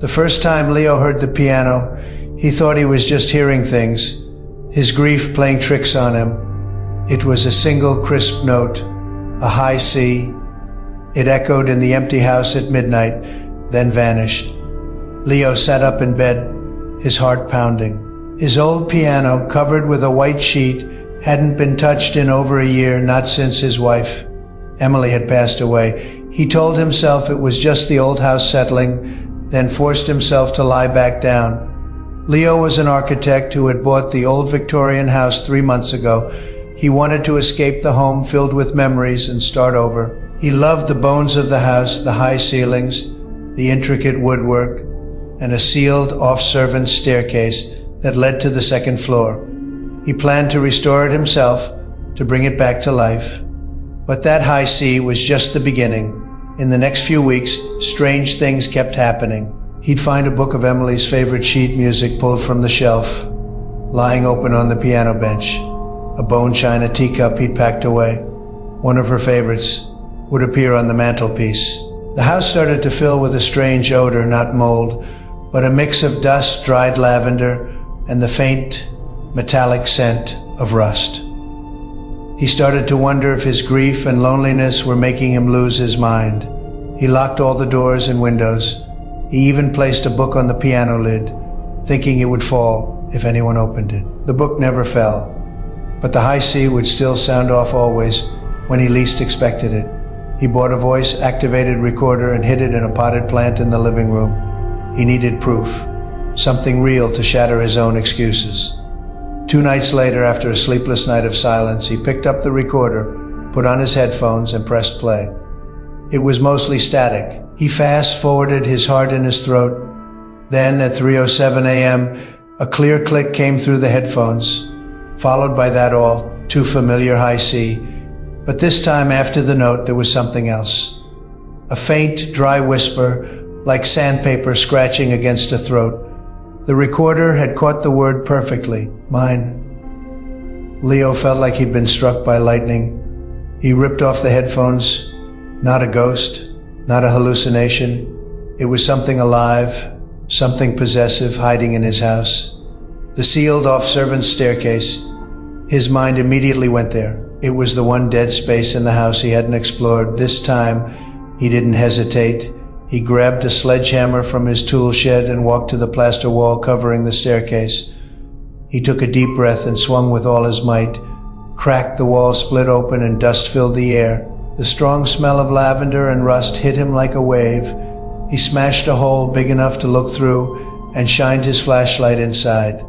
The first time Leo heard the piano, he thought he was just hearing things, his grief playing tricks on him. It was a single crisp note, a high C. It echoed in the empty house at midnight, then vanished. Leo sat up in bed, his heart pounding. His old piano, covered with a white sheet, hadn't been touched in over a year, not since his wife, Emily, had passed away. He told himself it was just the old house settling, then forced himself to lie back down. Leo was an architect who had bought the old Victorian house 3 months ago. He wanted to escape the home filled with memories and start over. He loved the bones of the house, the high ceilings, the intricate woodwork, and a sealed-off servant's staircase that led to the second floor. He planned to restore it himself, to bring it back to life. But that high C was just the beginning. In the next few weeks, strange things kept happening. He'd find a book of Emily's favorite sheet music pulled from the shelf, lying open on the piano bench. A bone china teacup he'd packed away, one of her favorites, would appear on the mantelpiece. The house started to fill with a strange odor, not mold, but a mix of dust, dried lavender, and the faint, metallic scent of rust. He started to wonder if his grief and loneliness were making him lose his mind. He locked all the doors and windows. He even placed a book on the piano lid, thinking it would fall if anyone opened it. The book never fell, but the high C would still sound off always when he least expected it. He bought a voice-activated recorder and hid it in a potted plant in the living room. He needed proof, something real to shatter his own excuses. 2 nights later, after a sleepless night of silence, he picked up the recorder, put on his headphones, and pressed play. It was mostly static. He fast-forwarded, his heart in his throat. Then, at 3:07 a.m., a clear click came through the headphones, followed by that all too familiar high C. But this time, after the note, there was something else. A faint, dry whisper, like sandpaper scratching against a throat. The recorder had caught the word perfectly. Mine. Leo felt like he'd been struck by lightning. He ripped off the headphones. Not a ghost, not a hallucination. It was something alive, something possessive hiding in his house. The sealed-off servant's staircase. His mind immediately went there. It was the one dead space in the house he hadn't explored. This time, he didn't hesitate. He grabbed a sledgehammer from his tool shed and walked to the plaster wall covering the staircase. He took a deep breath and swung with all his might. Cracked, the wall split open and dust filled the air. The strong smell of lavender and rust hit him like a wave. He smashed a hole big enough to look through and shined his flashlight inside.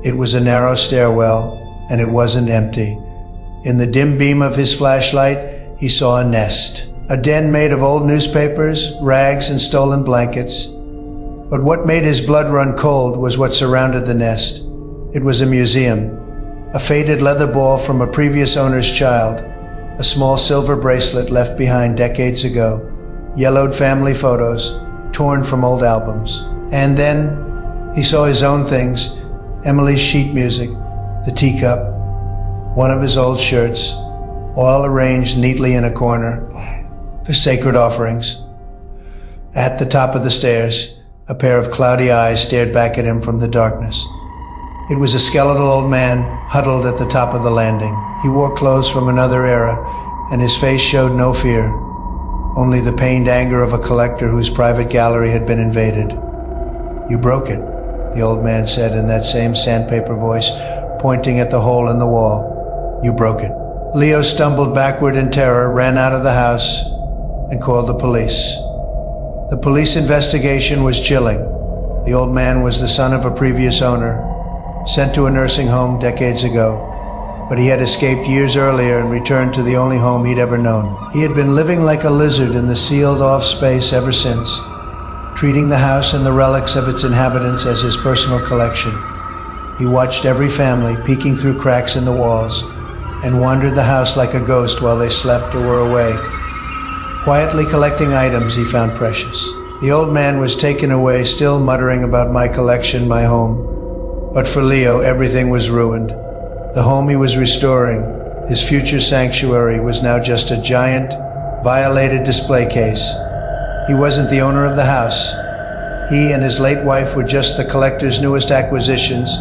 It was a narrow stairwell, and it wasn't empty. In the dim beam of his flashlight, he saw a nest. A den made of old newspapers, rags, and stolen blankets. But what made his blood run cold was what surrounded the nest. It was a museum. A faded leather ball from a previous owner's child. A small silver bracelet left behind decades ago. Yellowed family photos, torn from old albums. And then he saw his own things, Emily's sheet music, the teacup, one of his old shirts, all arranged neatly in a corner. The sacred offerings. At the top of the stairs, a pair of cloudy eyes stared back at him from the darkness. It was a skeletal old man huddled at the top of the landing. He wore clothes from another era, and his face showed no fear, only the pained anger of a collector whose private gallery had been invaded. "You broke it," the old man said in that same sandpaper voice, pointing at the hole in the wall. "You broke it." Leo stumbled backward in terror, ran out of the house, and called the police. The police investigation was chilling. The old man was the son of a previous owner, sent to a nursing home decades ago, but he had escaped years earlier and returned to the only home he'd ever known. He had been living like a lizard in the sealed-off space ever since, treating the house and the relics of its inhabitants as his personal collection. He watched every family peeking through cracks in the walls and wandered the house like a ghost while they slept or were away, quietly collecting items he found precious. The old man was taken away, still muttering about "my collection, my home." But for Leo, everything was ruined. The home he was restoring, his future sanctuary, was now just a giant, violated display case. He wasn't the owner of the house. He and his late wife were just the collector's newest acquisitions.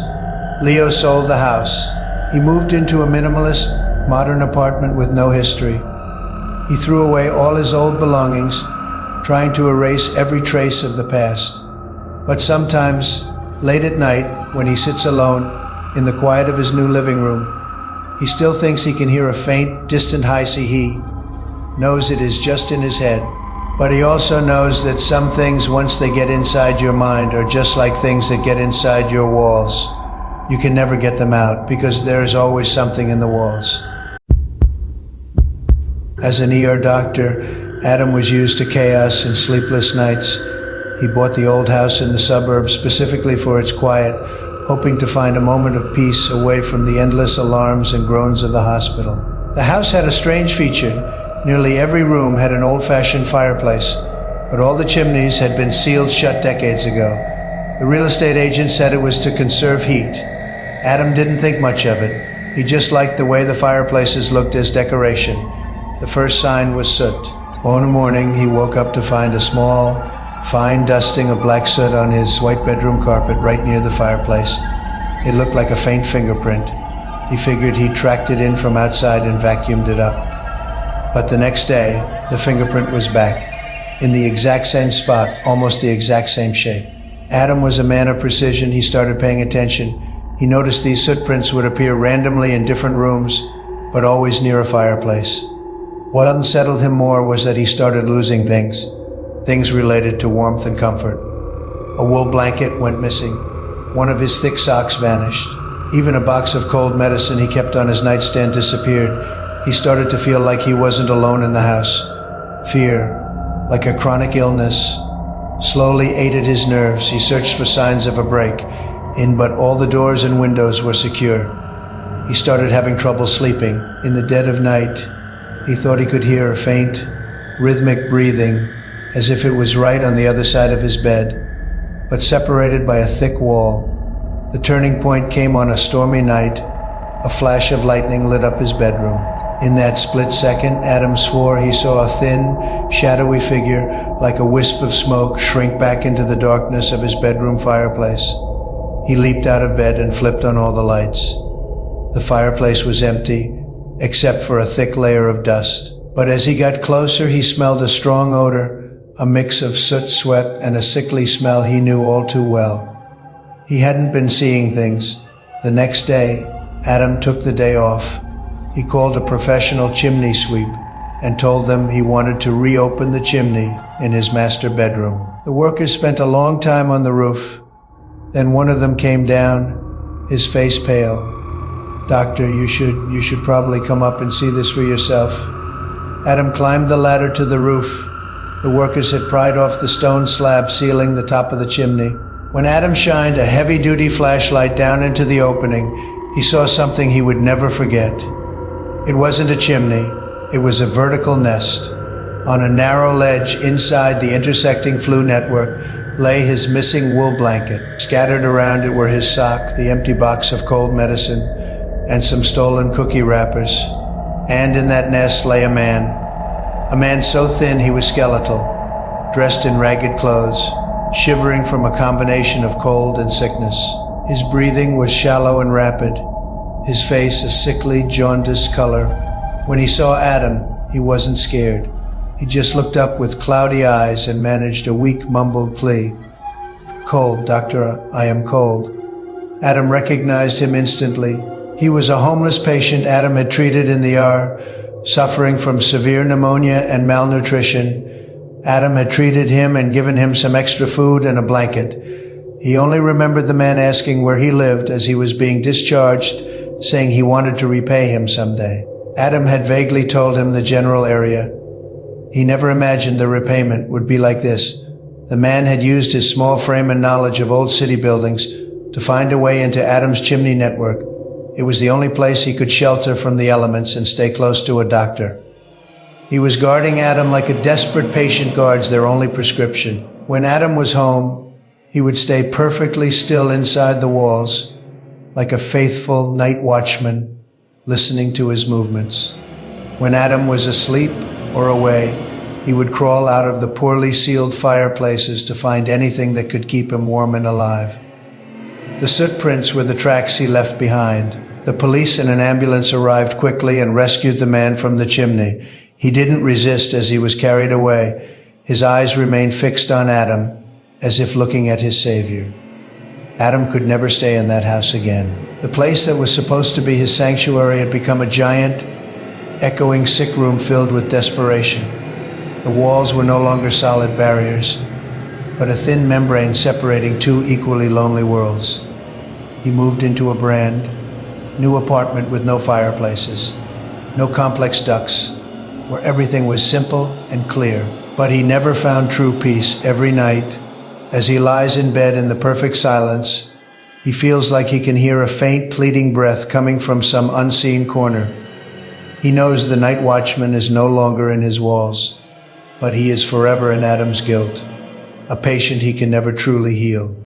Leo sold the house. He moved into a minimalist, modern apartment with no history. He threw away all his old belongings, trying to erase every trace of the past. But sometimes, late at night, when he sits alone in the quiet of his new living room, he still thinks he can hear a faint, distant he knows it is just in his head. But he also knows that some things, once they get inside your mind, are just like things that get inside your walls. You can never get them out because there's always something in the walls. As an ER doctor, Adam was used to chaos and sleepless nights. He bought the old house in the suburbs specifically for its quiet, hoping to find a moment of peace away from the endless alarms and groans of the hospital. The house had a strange feature. Nearly every room had an old-fashioned fireplace, but all the chimneys had been sealed shut decades ago. The real estate agent said it was to conserve heat. Adam didn't think much of it. He just liked the way the fireplaces looked as decoration. The first sign was soot. One morning, he woke up to find a small, fine dusting of black soot on his white bedroom carpet right near the fireplace. It looked like a faint fingerprint. He figured he'd tracked it in from outside and vacuumed it up. But the next day, the fingerprint was back, in the exact same spot, almost the exact same shape. Adam was a man of precision. He started paying attention. He noticed these soot prints would appear randomly in different rooms, but always near a fireplace. What unsettled him more was that he started losing things related to warmth and comfort. A wool blanket went missing. One of his thick socks vanished. Even a box of cold medicine he kept on his nightstand disappeared. He started to feel like he wasn't alone in the house. Fear, like a chronic illness, slowly ate at his nerves. He searched for signs of a break, but all the doors and windows were secure. He started having trouble sleeping. In the dead of night, he thought he could hear a faint, rhythmic breathing, as if it was right on the other side of his bed, but separated by a thick wall. The turning point came on a stormy night. A flash of lightning lit up his bedroom. In that split second, Adam swore he saw a thin, shadowy figure, like a wisp of smoke, shrink back into the darkness of his bedroom fireplace. He leaped out of bed and flipped on all the lights. The fireplace was empty, except for a thick layer of dust. But as he got closer, he smelled a strong odor, a mix of soot, sweat, and a sickly smell he knew all too well. He hadn't been seeing things. The next day, Adam took the day off. He called a professional chimney sweep and told them he wanted to reopen the chimney in his master bedroom. The workers spent a long time on the roof. Then one of them came down, his face pale. "Doctor, you should probably come up and see this for yourself." Adam climbed the ladder to the roof. The workers had pried off the stone slab sealing the top of the chimney. When Adam shined a heavy-duty flashlight down into the opening, he saw something he would never forget. It wasn't a chimney, it was a vertical nest. On a narrow ledge inside the intersecting flue network lay his missing wool blanket. Scattered around it were his sock, the empty box of cold medicine, and some stolen cookie wrappers. And in that nest lay a man so thin he was skeletal, dressed in ragged clothes, shivering from a combination of cold and sickness. His breathing was shallow and rapid, his face a sickly, jaundiced color. When he saw Adam, he wasn't scared. He just looked up with cloudy eyes and managed a weak, mumbled plea. "Cold, doctor, I am cold." Adam recognized him instantly. He was a homeless patient Adam had treated in the ER, suffering from severe pneumonia and malnutrition. Adam had treated him and given him some extra food and a blanket. He only remembered the man asking where he lived as he was being discharged, saying he wanted to repay him someday. Adam had vaguely told him the general area. He never imagined the repayment would be like this. The man had used his small frame and knowledge of old city buildings to find a way into Adam's chimney network. It was the only place he could shelter from the elements and stay close to a doctor. He was guarding Adam like a desperate patient guards their only prescription. When Adam was home, he would stay perfectly still inside the walls, like a faithful night watchman, listening to his movements. When Adam was asleep or away, He would crawl out of the poorly sealed fireplaces to find anything that could keep him warm and alive. The soot prints were the tracks he left behind. The police and an ambulance arrived quickly and rescued the man from the chimney. He didn't resist as he was carried away. His eyes remained fixed on Adam, as if looking at his savior. Adam could never stay in that house again. The place that was supposed to be his sanctuary had become a giant, echoing sick room filled with desperation. The walls were no longer solid barriers, but a thin membrane separating two equally lonely worlds. He moved into a brand new apartment with no fireplaces, no complex ducts, where everything was simple and clear. But he never found true peace. Every night, as he lies in bed in the perfect silence, he feels like he can hear a faint, fleeting breath coming from some unseen corner. He knows the night watchman is no longer in his walls, but he is forever in Adam's guilt, a patient he can never truly heal.